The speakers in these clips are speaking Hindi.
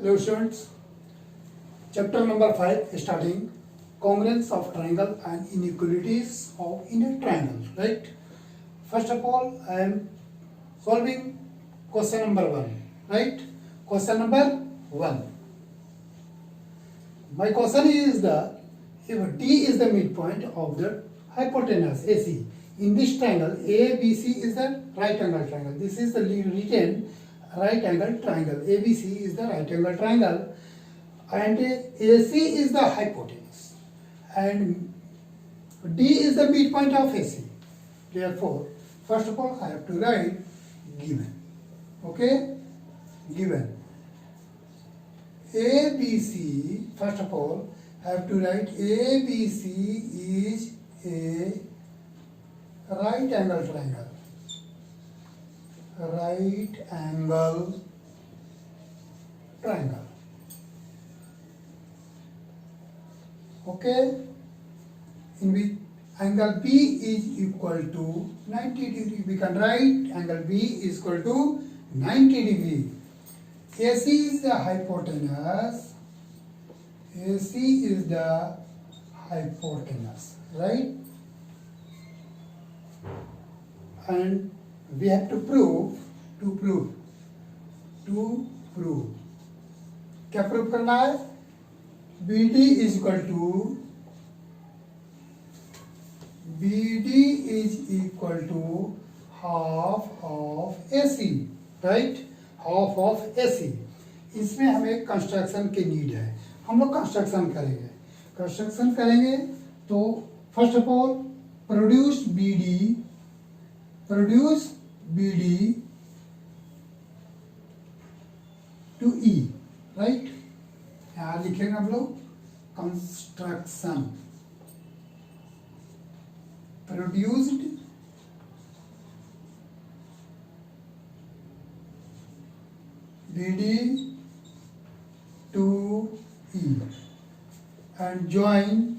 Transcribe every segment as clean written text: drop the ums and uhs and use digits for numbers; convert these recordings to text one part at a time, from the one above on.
Hello students, chapter number 5 starting congruence of triangle and inequalities of in a triangle, right? First of all, I am solving question number 1, right? Question number 1. My question is that if D is the midpoint of the hypotenuse AC, in this triangle ABC is the right angle triangle. This is the written right angle triangle. ABC is the right angle triangle and AC is the hypotenuse and D is the midpoint of AC. Therefore, first of all I have to write given. Okay? Given. ABC, first of all, I have to write ABC is a right angle triangle. Right angle triangle. Okay? In which angle B is equal to 90 degree. We can write angle B is equal to 90 degree. AC is the hypotenuse. AC is the hypotenuse, right? And we have to prove क्या प्रूव करना है? BD is equal to half of AC, right? Half of AC. इसमें हमें कंस्ट्रक्शन की नीड है. हम लोग कंस्ट्रक्शन करेंगे तो first of all produce BD to E, right? यहाँ लिखेंगे हम लोग construction produced BD to E and join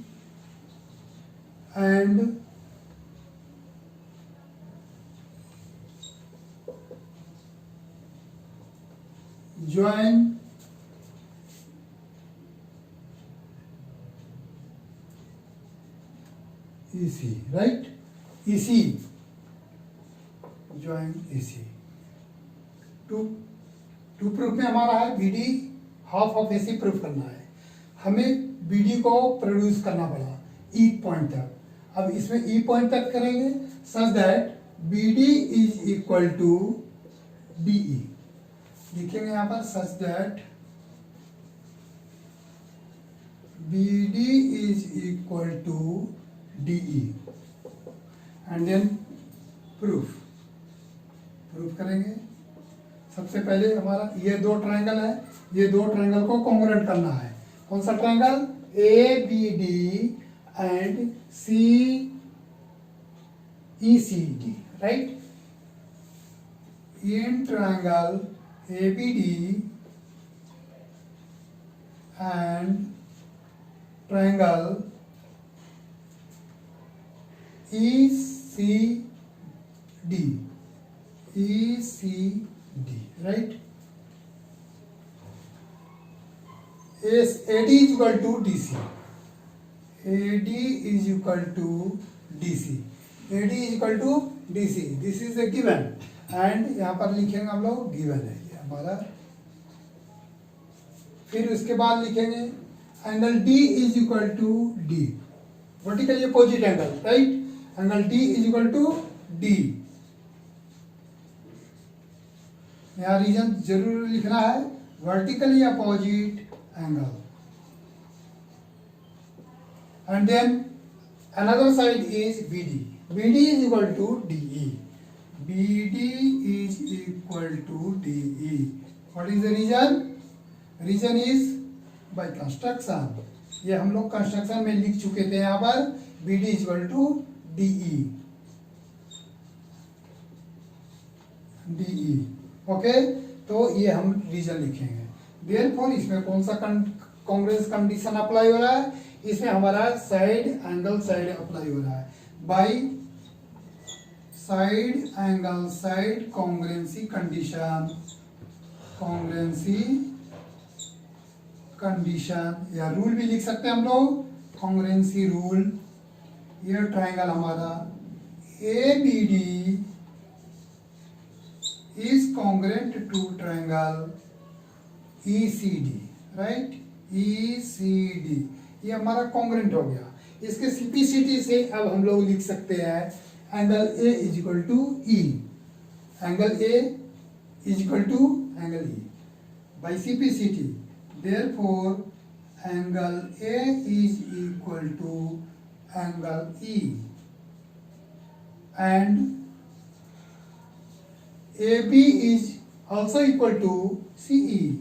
EC, right? EC, join EC. To proof में हमारा है BD half of AC proof करना है. हमें BD को प्रोड्यूस करना पड़ा E पॉइंट तक. अब इसमें E पॉइंट तक करेंगे such that BD is equal to DE. लिखेंगे यहाँ पर such that BD is equal to DE and then proof करेंगे. सबसे पहले हमारा ये दो ट्रायंगल है, ये दो ट्रायंगल को कॉन्ग्रुएंट करना है. कौन सा triangle? ABD and CECD, right? In triangle ABD and triangle ECD, right? AD is equal to DC. AD is equal to DC. AD is equal to DC. This is a given. And यहाँ पर लिखेंगे हम लोग given है ये हमारा. फिर उसके बाद लिखेंगे angle D is equal to D. Vertically opposite angle, right? Angle D is equal to D. यहाँ रीजन जरूर लिखना है, vertically opposite angle. And then another side is BD. BD is equal to DE. BD is equal to DE. What is the reason? Reason is by construction. ये हम लोग कंस्ट्रक्शन में लिख चुके थे. यहाँ पर BD is equal to DE. Okay, तो ये हम रीजन लिखेंगे. देयरफॉर इसमें कौन सा कांग्रुएंस कंडीशन अप्लाई हो रहा है? इसमें हमारा साइड एंगल साइड अप्लाई हो रहा है. By side angle side congruency condition condition या रूल भी लिख सकते हैं हम लोग, कॉन्ग्रुएंसी रूल। ये ट्राइंगल हमारा ABD is congruent to triangle ECD, right, ECD, ये हमारा कॉन्ग्रुएंट हो गया। इसके CPCT से अब हम लोग लिख सकते हैं angle A is equal to E, angle A is equal to angle E by CPCT। Therefore angle A is equal to angle E and AB is also equal to CE.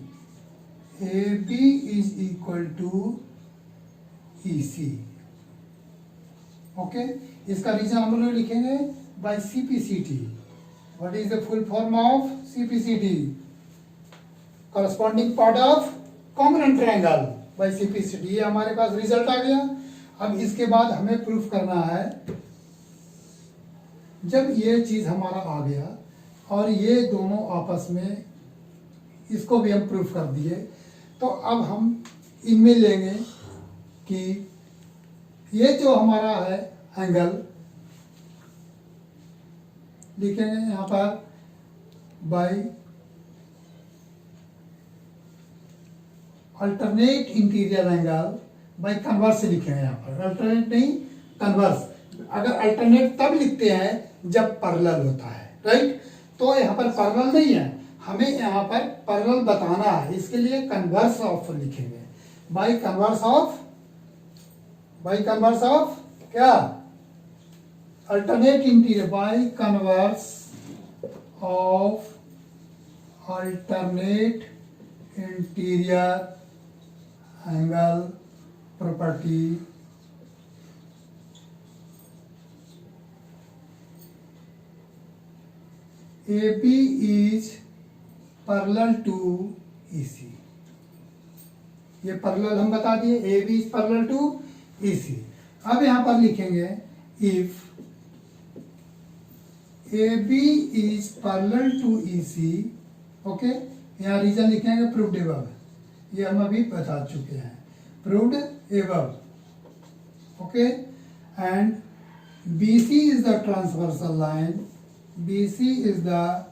AB is equal to EC. ओके, इसका रीजन हम लोग लिखेंगे by CPCT। What is the full form of CPCT? Corresponding part of congruent triangle by CPCT। ये हमारे पास रिजल्ट आ गया। अब इसके बाद हमें प्रूफ करना है, जब ये चीज हमारा आ गया और ये दोनों आपस में, इसको भी हम प्रूफ कर दिए, तो अब हम इनमें लेंगे कि ये जो हमारा है एंगल, लिखेंगे यहाँ पर by alternate interior angle by converse लिखेंगे यहाँ पर, अल्टरनेट नहीं कन्वर्स। अगर अल्टरनेट तब लिखते हैं जब पैरेलल होता है, राइट, तो यहाँ पर पैरेलल नहीं है, हमें यहाँ पर पैरेलल बताना है, इसके लिए कन्वर्स ऑफ लिखेंगे, बाय कन्वर्स ऑफ क्या, alternate interior, by converse of alternate interior angle property AB is parallel to EC। ये पैरेलल हम बता दिए, AB is parallel to EC। अब यहां पर लिखेंगे if AB is parallel to EC, okay, यहाँ रीजन लिखेंगे प्रूव्ड एबव, ये हम अभी बता चुके हैं, proved above, okay, and BC is the transversal line, BC is the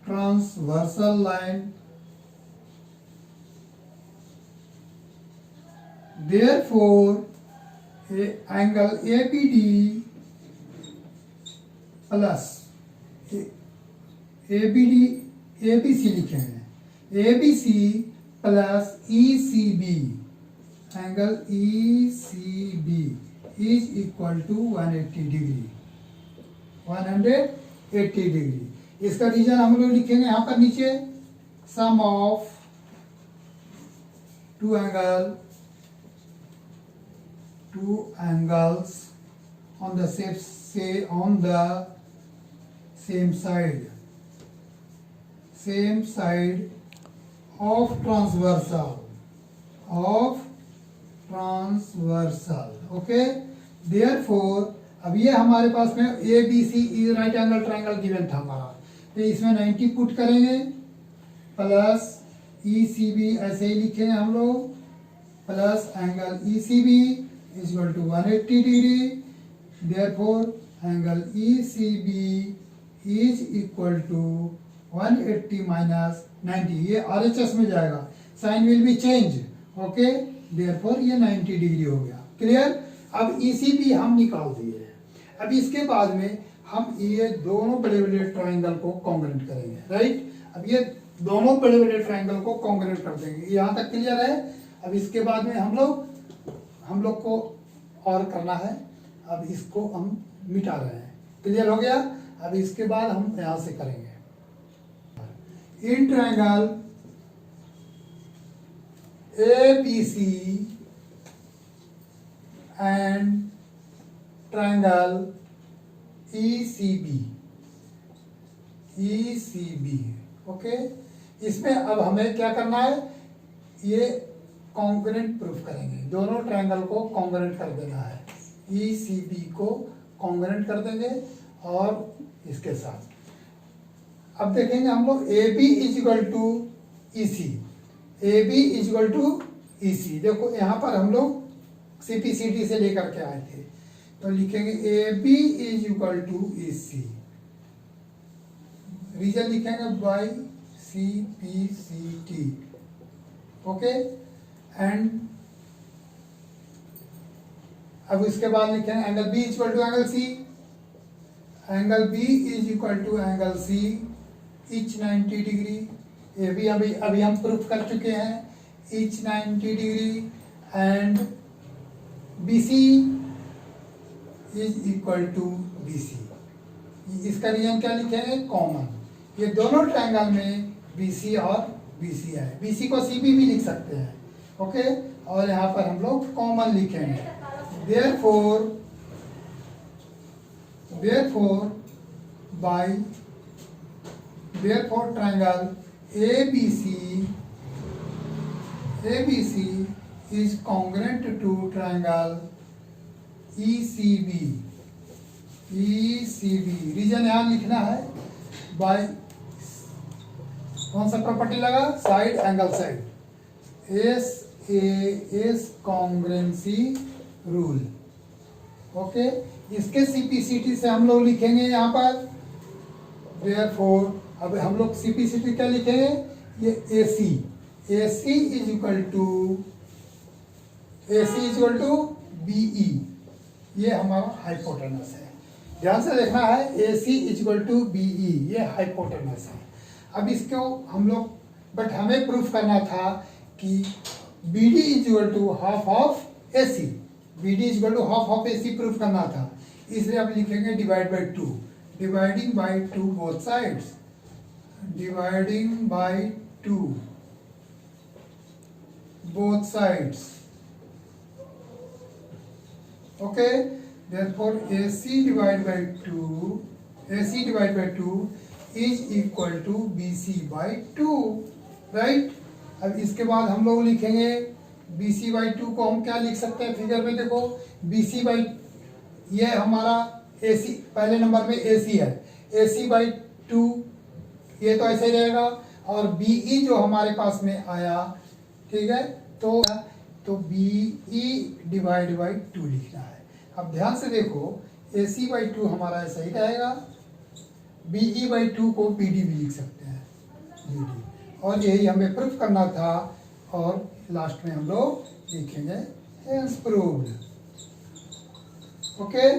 transversal line, therefore angle ABD plus ABC लिखेंगे, ABC plus ECB, angle ECB is equal to 180 degree, 180 degree. इसका रीजन हम लोग लिखेंगे यहाँ पर नीचे, sum of two angles on the same side of transversal, okay. Therefore अब ये हमारे पास में ABC is right angle triangle given था हमारा, तो इसमें 90 पुट करेंगे प्लस ECB ऐसे ही लिखेंगे हम लोग, plus angle ECB is equal to 180 degree. Therefore angle ECB is equal to 180 minus 90, ये RHS में जाएगा, sign will be change, okay. Therefore ये 90 डिग्री हो गया, क्लियर। अब ECB हम निकाल दिए। अब इसके बाद में हम ये दोनों बड़े बड़े ट्रायंगल को कॉन्ग्रुएंट करेंगे, राइट। अब ये दोनों बड़े बड़े ट्रायंगल को कॉन्ग्रुएंट कर देंगे, यहाँ तक क्लियर है। अब इसके बाद में हम लोग को और करना है, अब इसको हम मिटा रहे हैं, क्लियर हो गया। अब इसके बाद हम यहाँ से करेंगे, in triangle ABC and triangle ECB, okay. इसमें अब हमें क्या करना है, ये कॉन्ग्रुएंट प्रूफ करेंगे, दोनों ट्रायंगल को कॉन्ग्रुएंट कर देना है, ECB को कॉन्ग्रुएंट कर देंगे और इसके साथ अब देखेंगे हम लोग AB is equal to EC, AB is equal to EC। देखो यहाँ पर हम लोग CPCT से लेकर के आए थे, तो लिखेंगे AB is equal to EC, reason लिखेंगे बाई CPCT, ओके। एंड अब इसके बाद लिखेंगे angle B is equal to angle C, angle B is equal to angle C each 90 degree. ये भी अभी हम प्रूफ कर चुके हैं, each 90 degree. And BC is equal to BC। इसका रीजन क्या लिखेंगे, कॉमन। ये दोनों ट्रायंगल में BC और BC है, BC को CB भी लिख सकते हैं, ओके। और यहाँ पर हम लोग कॉमन लिखेंगे, therefore triangle ABC is congruent to triangle ECB। Reason यहाँ लिखना है बाय कौन सा प्रॉपर्टी लगा, side angle side, SAS congruency rule, okay. इसके CPCT से हम लोग लिखेंगे यहाँ पर therefore, अब हम लोग CPCT क्या लिखेंगे, ये AC is equal to BE, ये हमारा हाइपोटेनस है। ध्यान से देखना है, AC is equal to BE, ये हाइपोटेनस है। अब इसको हम लोग, बट हमें प्रूफ करना था कि BD is equal to half of AC, BD is equal to half of AC proof करना था, इसलिए अब लिखेंगे divide by 2, dividing by 2 both sides, dividing by 2 both sides, okay। Therefore AC divided by 2 is equal to BC by 2, right। अब इसके बाद हम लोग लिखेंगे BC by 2 को हम क्या लिख सकते हैं, फिगर में देखो BC by, ये हमारा AC पहले नंबर में AC है, AC by 2, ये तो ऐसे ही रहेगा। और BE जो हमारे पास में आया, ठीक है, तो BE डिवाइड बाई 2 लिखना है। अब ध्यान से देखो, AC बाई 2 हमारा ऐसा ही रहेगा, BE बाई 2 को BD भी लिख सकते हैं, BD। और यही हमें प्रूफ करना था, और लास्ट में हम लोग लिखेंगे हेंस प्रूव्ड, ओके।